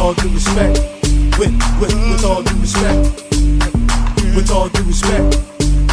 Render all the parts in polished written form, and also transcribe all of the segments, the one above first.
all due respect, with all due respect, with all due respect,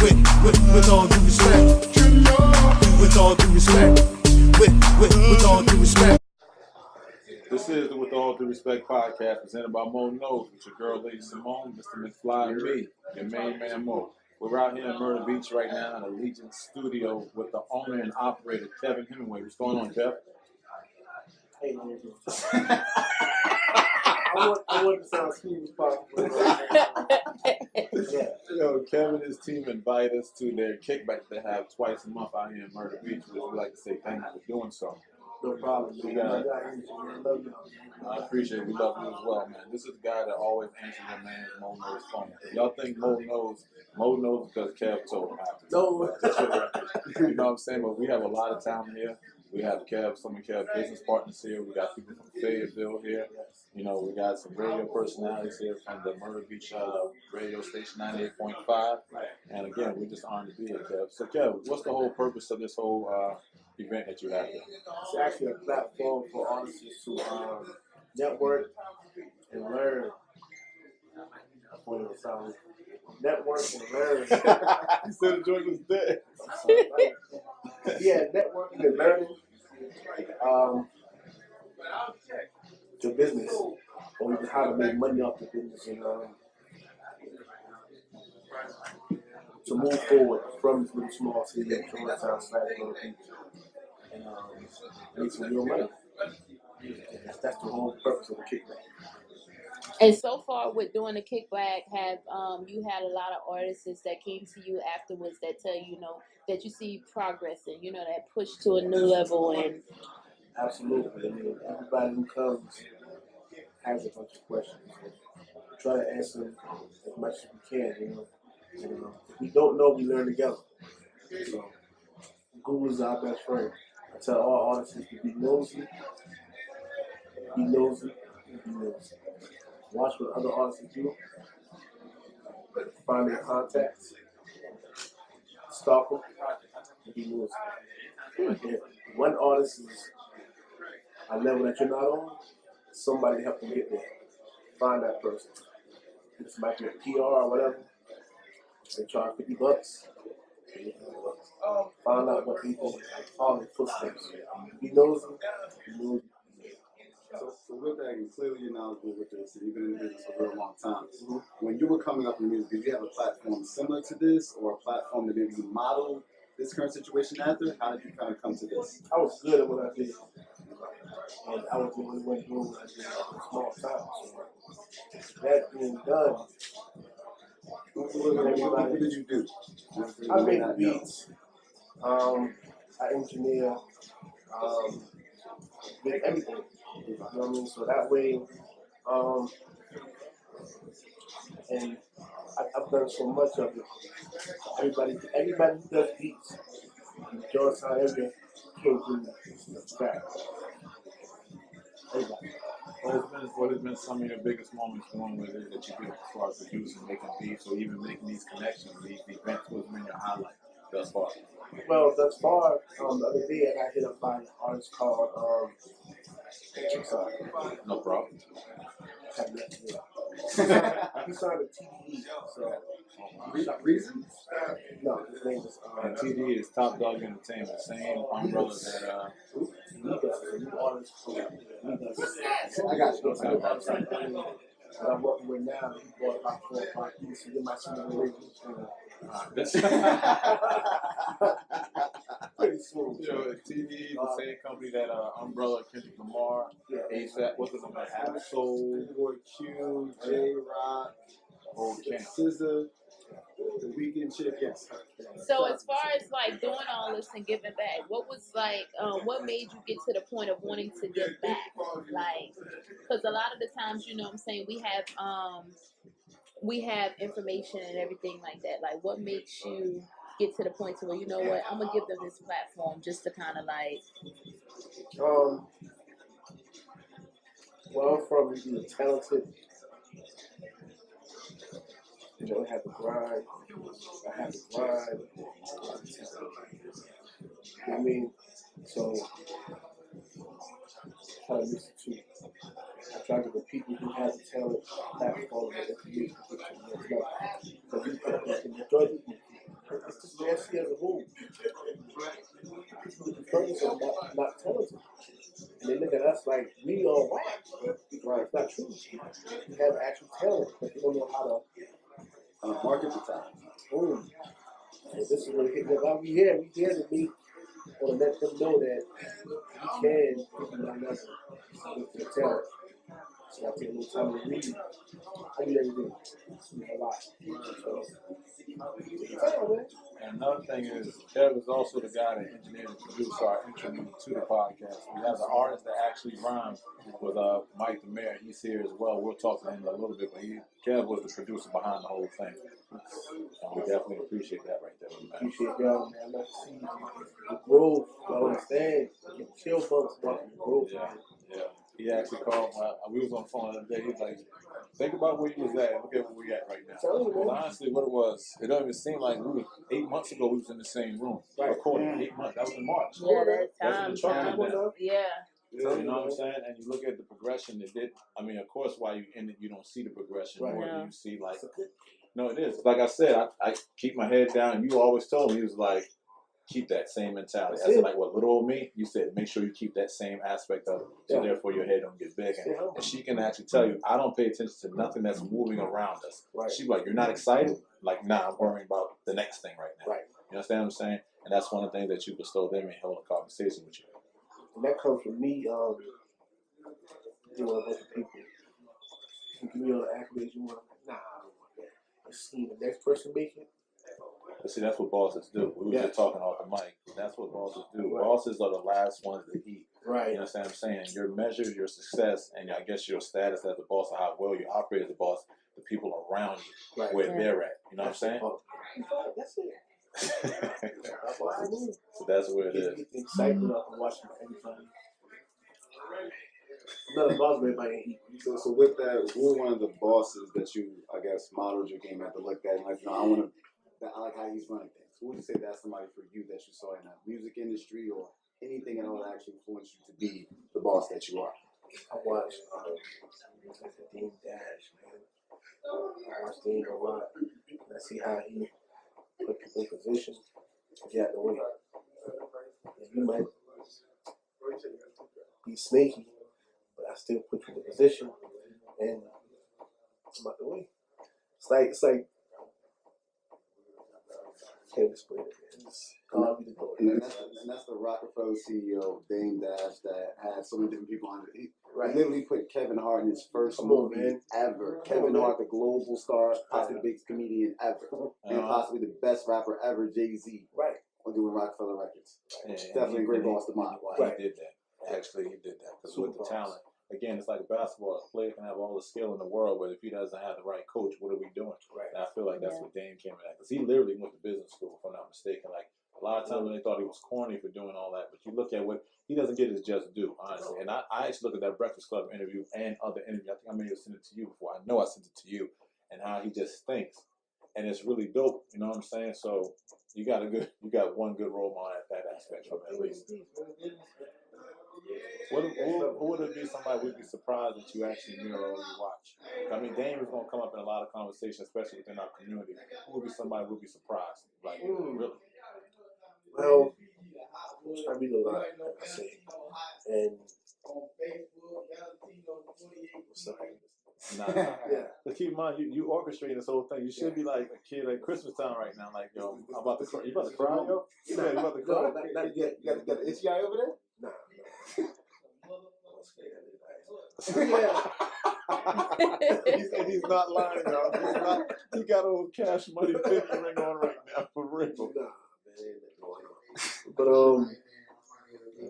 with all due respect, with all due respect, with all due respect. This is the With All Due Respect podcast presented by Mo Knows with your girl, Lady Simone, Mr. McFly, and me, your main man Mo. We're out here in Myrtle Beach right now in the Legion studio with the owner and operator, Kevin Hemingway. What's going on, Kev? Hey, I want to sound smooth as possible. Yeah. Yo, Kevin and his team invite us to their kickback they have twice a month out here in Myrtle Beach. We'd like to say thank you for doing so. No problem. I appreciate it. We love you as well, man. This is the guy that always answers your man's Mo Knows phone. If y'all think Mo knows because Kev told him how to. No. You know what I'm saying? But we have a lot of talent here. We have Kev, some of Kev's business partners here. We got people from Fayetteville here. You know, we got some radio personalities here from the Myrtle Beach radio station 98.5. And again, we're just honored to be here, Kev. So, Kev, what's the whole purpose of this whole event that you have here? It's actually a platform for artists to network and learn. Network and learn. You said the joint was dead. Yeah, networking and learning to business, or even how to make money off the business, and to move forward from this little small city to Toronto / Beach, and make some real money. That's the whole purpose of the kickback. And so far with doing the kickback, have you had a lot of artists that came to you afterwards that tell you, that you see progress and, that push to a new level? And Absolutely. I mean, everybody who comes has a bunch of questions. We try to answer them as much as we can, And, if we don't know, we learn together. So, Google is our best friend. I tell all artists to be nosy, and be nosy. Watch what other artists do. Find their contacts. Stalk them. And be nosy. If one artist is a level that you're not on, somebody help them get there. Find that person. This might be a PR or whatever. They charge $50. Find out what people follow their footsteps. Be nosy. So with that, and clearly you're knowledgeable with this, and you've been in business for a real long time. Mm-hmm. When you were coming up in music, did you have a platform similar to this, or a platform that maybe you modeled this current situation after? How did you kind of come to this? I was good at what I did, and I was the only one doing what I did in small towns. So that being done, What did you do? I make beats. I engineer. Did everything. You know what I mean? So that way, and I've done so much of it. Everybody who does beats in the Georgetown area came through the track. Everybody. What has been some of your biggest moments doing with it that you did as far as producing, making beats, or even making these connections, these events? What's been your highlight thus far? Well, thus far, the other day I got hit up by an artist called No problem. He signed a TDE. So, Reason? No, his name is. And TD is Top Dog Entertainment, same umbrella that. He does a new artist. I got you. That I'm working with now. He bought about 4 or 5 pieces. He did my single pretty soon. TD, the same company that Umbrella, Kendrick Lamar, ASAP, what's the name? Absol, Boy Q, J-Rock, SZA, the Weekend chick, yes. so as far as like doing all this and giving back, what was like, what made you get to the point of wanting to give back? Like, because a lot of the times, we have information and everything like that. Like, what makes you get to the point to where, you know what, I'm gonna give them this platform just to kind of like. Well, from being talented, I had to grind. You know what I mean? So, try to mix the two. I try to get people who have the talent, platform, and information to get to the next level. Because the majority, it's just nasty as a whole. People who focus on not talented. And they look at us like we are whack. Right, it's not true. We have actual talent, but we don't know how to market the talent. boom. And this is what it hit. While we here to meet or to let them know that you can get to that level with your talent. So I take a little time to read. I do everything. A lot. So, take your time, man. And another thing is, Kev is also the guy that engineered and produced our intro to the podcast. We have the artist that actually rhymes with Mike the Mayor. He's here as well. We'll talk to him in a little bit, but Kev was the producer behind the whole thing. And we definitely appreciate that right there, man. Appreciate y'all, man. I love to see the growth. Y'all understand? Get chill bumps watching the growth, Yeah, man. yeah. He actually called. We was on the phone the other day. He was like, think about where you was at. Look at where we at right now. Because honestly, what it was, it don't even seem like 8 months ago we was in the same room. Right. Recording 8 months. That was in March. Yeah, That's when the truck time. went down. Yeah. You know what I'm saying? And you look at the progression it did. I mean, of course, while you in it, you don't see the progression. Right. Nor No. do you see like, no, it is. Like I said, I keep my head down. And you always told me, he was like, keep that same mentality. I said, like what little old me, you said, make sure you keep that same aspect of it. So therefore your head don't get big. And she can actually tell you, I don't pay attention to nothing that's moving around us. Right. She's like, you're not excited? Like, nah, I'm worrying about the next thing right now. Right. You understand what I'm saying? And that's one of the things that you bestowed in me, holding a conversation with you. And that comes from me, dealing with a bunch of people. You give me all the accolades you want. Nah, I don't want that. Let's see the next person make it. But see, that's what bosses do. We were just talking off the mic. That's what bosses do. Right. Bosses are the last ones to eat. Right. You understand what I'm saying? Your measure, your success, and I guess your status as a boss, or how well you operate as a boss, the people around you, where they're at. You know what I'm saying? That's it. That's what I do. So that's where it is. Get the excitement up and watching everybody. I'm not a boss, but everybody ain't equal. So with that, who were one of the bosses that you, I guess, modeled your game after, looked at, and like, no, I like how he's running things. Who would you say that's somebody for you that you saw in the music industry or anything at all that actually influenced you to be the boss that you are? I watched Dean Dash, man. I watched Dean a lot. And I see how he put people in position to get out the way. And you might be snaky, but I still put you in position and I'm out the way. It's like can't explain it. God be the glory. And that's the Rockefeller CEO, Dame Dash, that had so many different people on it. He literally put Kevin Hart in his first movie ever. Kevin Hart, the global star, possibly the biggest comedian ever, and possibly the best rapper ever, Jay-Z. Right. On doing Rockefeller Records. Yeah, Definitely a great boss to mine. He did that. Actually, he did that. Because with the talent, again, it's like a basketball. A player can have all the skill in the world, but if he doesn't have the right coach, what are we doing? Right. And I feel like that's what Dame came at. Because he literally went to business school, if I'm not mistaken. Like, a lot of times when they thought he was corny for doing all that, but you look at what, he doesn't get his just due, honestly. And I actually look at that Breakfast Club interview and other interviews. I think I may have sent it to you before. I know I sent it to you. And how he just thinks. And it's really dope, you know what I'm saying? So you got one good role model at that aspect from at least. Who would it be somebody would be surprised that you actually mirror or you watch? I mean, Dame is going to come up in a lot of conversations, especially within our community. Who would be somebody who would be surprised? Like, really? Well, I read a lot, like I say. And Nah. Yeah. But keep in mind, you orchestrating this whole thing. You should be like a kid at Christmas time right now. Like, yo, I'm about to cry. You about to cry, yo? Yeah, you about to cry? No, not yet. You got the itchy eye over there? Nah. He said he's not lying, y'all. He got old Cash Money pinky ring on right now, for real. Nah, man. But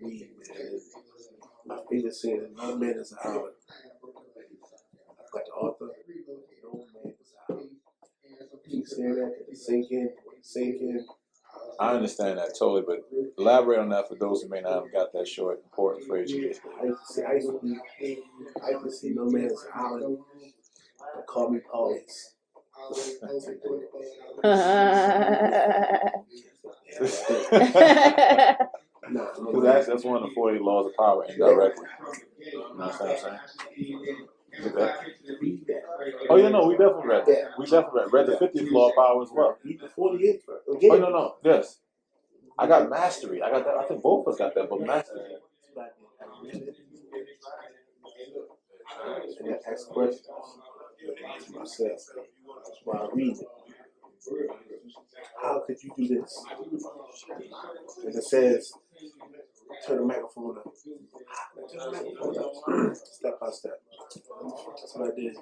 weed, man. My favorite saying, no man is a Howard. I've got the author, no man is a Howard. Keep saying that, sink in. I understand that totally, but elaborate on that for those who may not have got that short, important phrase you just I used to see no man is a Howard. They call me Paulus. No, Because actually, that's one of the 48 laws of power indirectly. You know what I'm saying? Okay. Oh, yeah, no, we definitely read that. We definitely read the 50th law of power as well. Read the 48th. Oh, no. Yes. I got mastery. I got that. I think both of us got that book, mastery. And I ask questions to myself while I read it. How could you do this? And it says, turn the microphone up. Turn the microphone up. Step by step. That's what I did.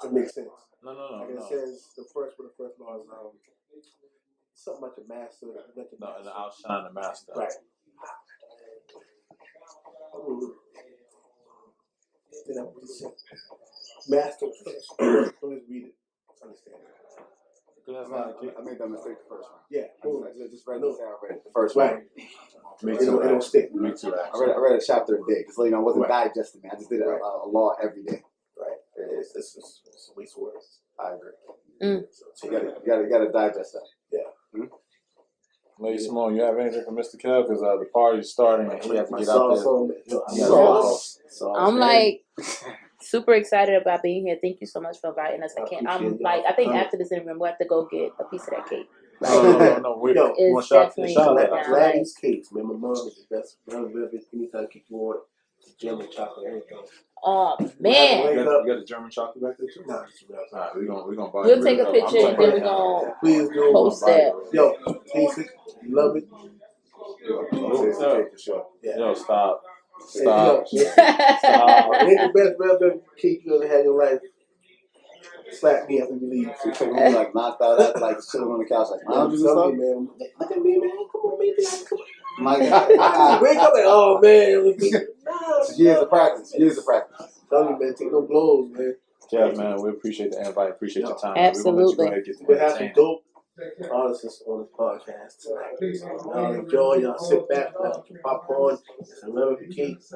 It makes sense. No. Like it says, the first law is something about the master. No, and outshine the master. Right. Then I put it said, master first. Don't just read it. Understand it. I made that mistake the first one. Yeah. I just read this out. I read it the first one. Right. It don't stick. Me too, I read a chapter a day because I wasn't digesting it. I just did a law every day. Right. It's a waste of words. I agree. Mm. So you gotta digest that. Yeah. Lady Simone, you have anything for Mr. Kev? Because the party's starting and he has to get out there. I'm like super excited about being here. Thank you so much for inviting us. I think after this interview, I'm going to have to go get a piece of that cake. No. We want to shout out. Gladys cakes, man. My mom is the best. Anytime cake you want, gym and chocolate, everything. Oh man! You got the German chocolate back there too? No, it's real. Alright, we're gonna buy. We'll take a picture and then we're gonna please do post that. Yo, taste it. You love it. Yo, stop. Stop. It ain't the best raspberry cake you ever had in your life. Slap me after you leave. So you took me like knocked out after like chilling on the couch like lounges and stuff. Man. Look at me, man. Come on, man. Come on. Like, wake up like, oh man. Years of practice. Tell me, man, take no blows, man. Yeah, man, we appreciate the invite. Appreciate your time. Absolutely. We have some dope artists on this podcast tonight. Y'all enjoy. Y'all sit back, have your popcorn, some lemon cakes,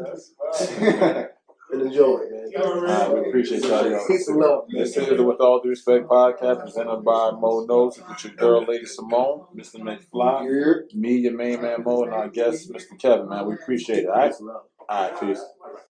and enjoy, man. We appreciate y'all. Peace and love, man. This is the With All Due Respect podcast presented by Mo Knows with your girl, Lady Simone, Mr. McFly, me, your main man Mo, and our guest, Mr. Kevin, man. We appreciate it. All right, peace.